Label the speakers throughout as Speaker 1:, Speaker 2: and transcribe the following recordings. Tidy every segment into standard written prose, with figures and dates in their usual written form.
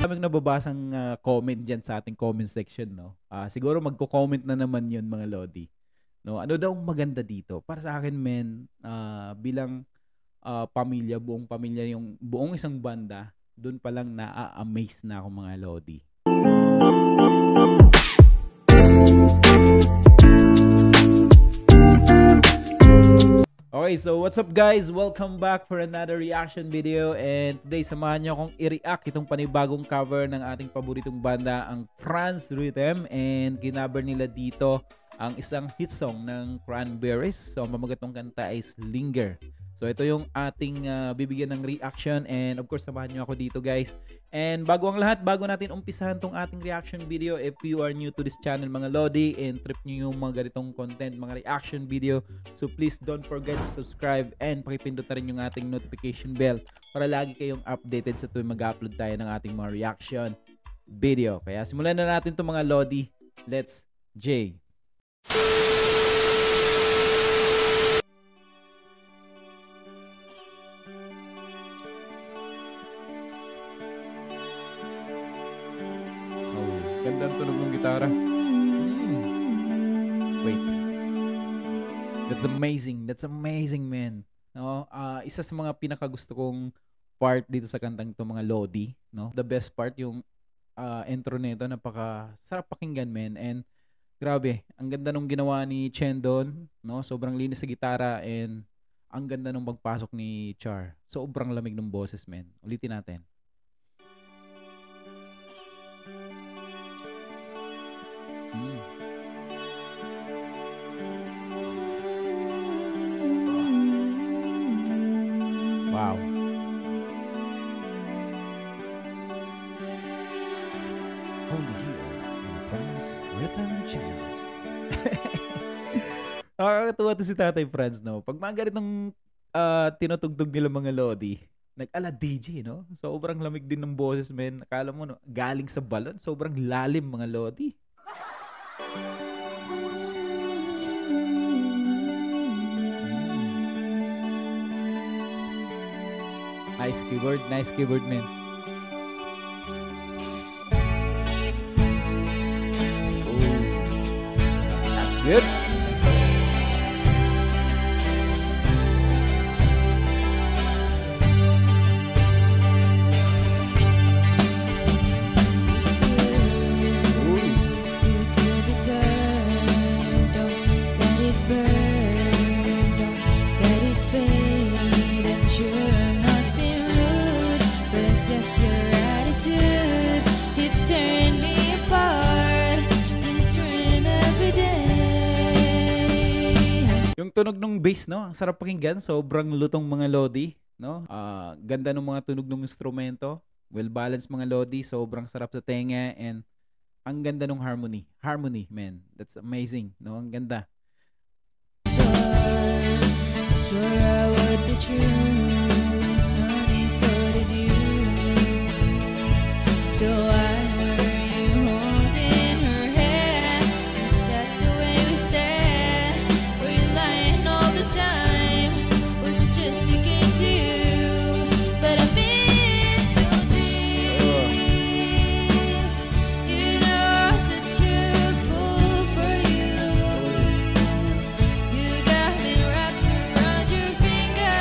Speaker 1: daming nababasang comment dyan sa ating comment section, no? Siguro magko-comment na naman yun, mga Lodi. No? Ano daw maganda dito? Para sa akin, men, bilang pamilya, buong pamilya, yung buong isang banda, doon pa lang na-amaze na ako, mga Lodi. Okay, so what's up guys? Welcome back for another reaction video, and today samahan nyo akong i-react itong panibagong cover ng ating paboritong banda, ang Franz Rhythm, and ginaber nila dito ang isang hit song ng Cranberries. So ang pamagat ng kanta is Linger. So ito yung ating bibigyan ng reaction, and of course samahan nyo ako dito guys. And bago ang lahat, bago natin umpisahan tong ating reaction video, if you are new to this channel, mga Lodi, and trip nyo yung mga ganitong content, mga reaction video, so please don't forget to subscribe and pakipindot na rin yung ating notification bell para lagi kayong updated sa tuwing mag-upload tayo ng ating mga reaction video. Kaya simulan na natin to, mga Lodi. Let's J. Ganda ang tunog ng gitara. Wait. That's amazing. That's amazing, man. No? Isa sa mga pinakagusto kong part dito sa kantang to, mga Lodi. No? The best part, yung intro nito, napaka-sarap pakinggan, man. And grabe, ang ganda nung ginawa ni Chendon. No? Sobrang linis sa gitara, and ang ganda nung pagpasok ni Char. Sobrang lamig ng boses, man. Ulitin natin. Wow.
Speaker 2: Only here in Franz Rhythm Channel.
Speaker 1: Nakakatuwa to si Tatay Franz, no? Pag mga ganitong tinutugtog nila, mga Lodi, nag-ala DJ, no? Sobrang lamig din ng boses, men. Akala mo, no, galing sa balon. Sobrang lalim, mga Lodi. Nice keyboard, man. Oh, that's good. Yung tunog ng bass, no? Ang sarap pakinggan. Sobrang lutong, mga Lodi, no? Ganda ng mga tunog ng instrumento. Well balanced, mga Lodi. Sobrang sarap sa tenga, and ang ganda ng harmony. Harmony, man. That's amazing, no? Ang ganda.
Speaker 3: So I heard you holding her hand. Is that the way we stand? Were you lying all the time? Was it just a game to you? But I've been so deep. You know I'm such a fool for you. You got me wrapped around your finger.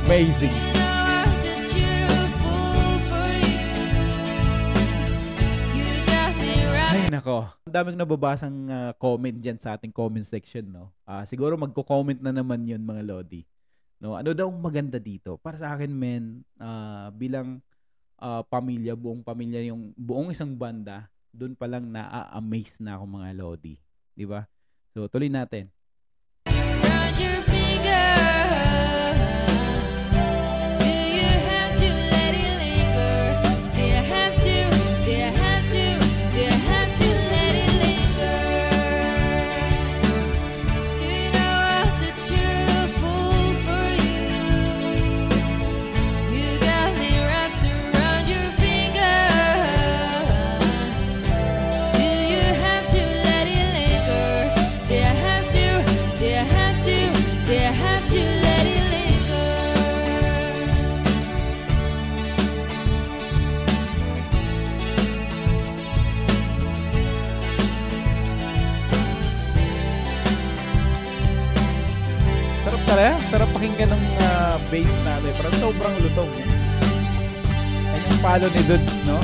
Speaker 1: Amazing.
Speaker 3: You know I'm such a fool for you. You got me
Speaker 1: Ay,
Speaker 3: right.
Speaker 1: nako. Ang daming nababasang comment dyan sa ating comment section, no? Siguro magko-comment na naman yun, mga Lodi. No? Ano daw maganda dito? Para sa akin, men, bilang pamilya, buong pamilya, yung buong isang banda, doon pa lang na-amaze na ako, mga Lodi. Di ba? So, tuloy natin.
Speaker 3: Around your finger. Do you have to let it linger? Do you have to? Do you have to? Do you have to let it linger? You know I'm such a fool for you. You got me wrapped around your finger. Do you have to let it linger? Do you have to? Do you have to? Do you have to let it linger?
Speaker 1: Sarap talaga. Sarap pakinggan ng bass natin. Parang sobrang lutong. Yan yung palo ni Dudes, no?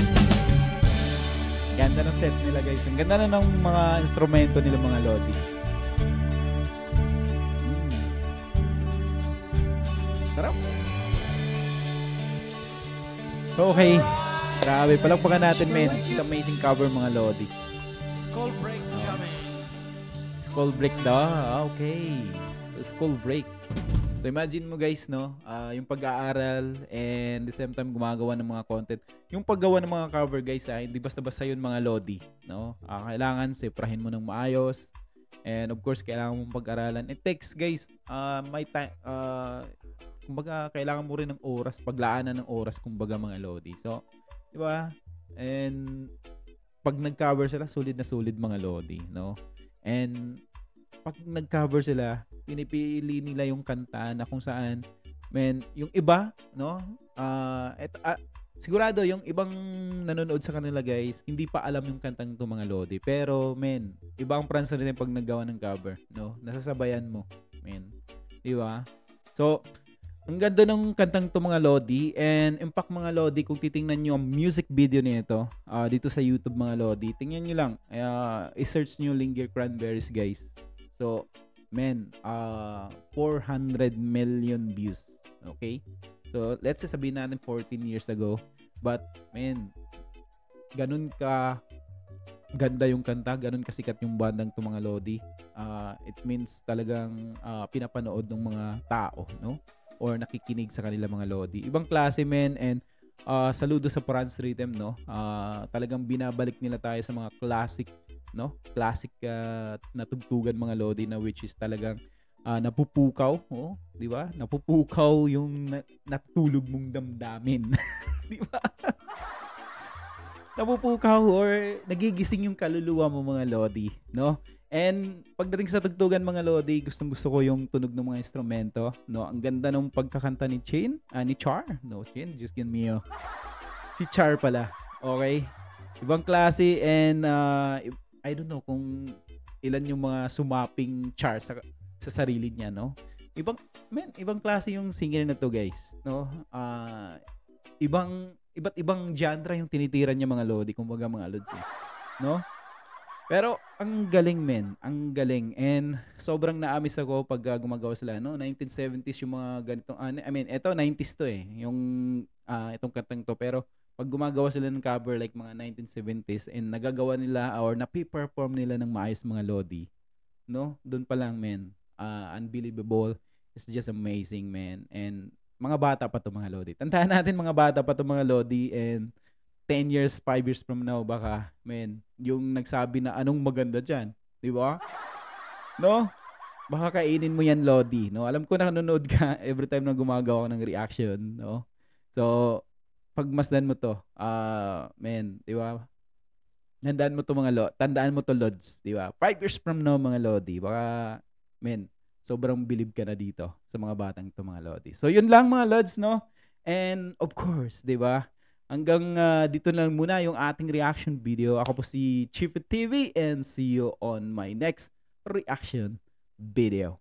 Speaker 1: Ganda ng set nila, guys. Ang ganda na ng mga instrumento nila, mga Lodi. Sarap. Okay. Grabe. Palakpakan natin, men. It's amazing cover, mga Lodi.
Speaker 2: Skull break jamming.
Speaker 1: Skull break daw. Okay. So, skull break. So, imagine mo, guys, no? Yung pag-aaral and the same time gumagawa ng mga content. Yung paggawa ng mga cover, guys, hindi basta-basta yun, mga Lodi, no? Kailangan seprahin mo ng maayos. And of course, kailangan mong pag-aralan. It takes, guys, may time, kumbaga, kailangan mo rin ng oras, paglaanan ng oras, kumbaga, mga Lodi. So, di ba? And pag nag-cover sila, solid na solid, mga Lodi, no? And pag nag-cover sila, pinipili nila yung kanta na kung saan, men, yung iba, no? Sigurado, yung ibang nanonood sa kanila, guys, hindi pa alam yung kantang to, mga Lodi. Pero, men, iba ang pransa nila pag naggawa ng cover, no? Nasasabayan mo, men. Di ba? So, ang ganda ng kantang to, mga Lodi. And impact, mga Lodi, kung titingnan nyo ang music video nito dito sa YouTube, mga Lodi, tingnan nyo lang. I-search nyo Linger Cranberries, guys. So, men, 400 million views. Okay? So, let's say sabihin natin 14 years ago. But, men, ganun ka ganda yung kanta, ganun kasikat yung bandang to, mga Lodi. It means talagang pinapanood ng mga tao, no? Or nakikinig sa kanila, mga Lodi. Ibang klase, men, and saludo sa France Rhythm, no? Talagang binabalik nila tayo sa mga classic, no? Classic na tugtugan, mga Lodi, na which is talagang napupukaw, oh, di ba? Napupukaw yung natulog mong damdamin. Di ba? Napupukaw or nagigising yung kaluluwa mo, mga Lodi, no? And pagdating sa tugtugan, mga Lodi, gustong-gusto ko yung tunog ng mga instrumento, no? Ang ganda ng pagkakanta ni Char. No, Chin, just give me si Char pala. Okay? Ibang klase and I don't know kung ilan yung mga sumaping Char sa sarili niya, no? Ibang klase yung singer na to, guys, no? Iba't ibang genre yung tinitira niya, mga Lodi, kumbaga, mga Lods, no? Pero ang galing, men, ang galing. And sobrang naamis ako pag gumagawa sila, no? 1970s yung mga ganitong, eto 90s to yung itong kantang to. Pero pag gumagawa sila ng cover like mga 1970s and nagagawa nila or napi-perform nila ng maayos, mga Lodi, no? Doon pa lang, men, unbelievable. It's just amazing, man. And mga bata pa to, mga Lodi. Tandaan natin, mga bata pa to, mga Lodi, and 10 years, 5 years from now, baka, men, yung nagsabi na anong maganda dyan. Di ba? No? Baka kainin mo yan, Lodi. No? Alam ko na nanonood ka every time na gumagawa ko ng reaction. No? So, pagmasdan mo to, men, di ba? Tandaan mo to, tandaan mo to, Lods. Di ba? 5 years from now, mga Lodi, baka, men, sobrang believe ka na dito sa mga batang to, mga Lodi. So, yun lang, mga Lods, no? And, of course, di ba? Hanggang dito lang muna yung ating reaction video. Ako po si Chief TV and see you on my next reaction video.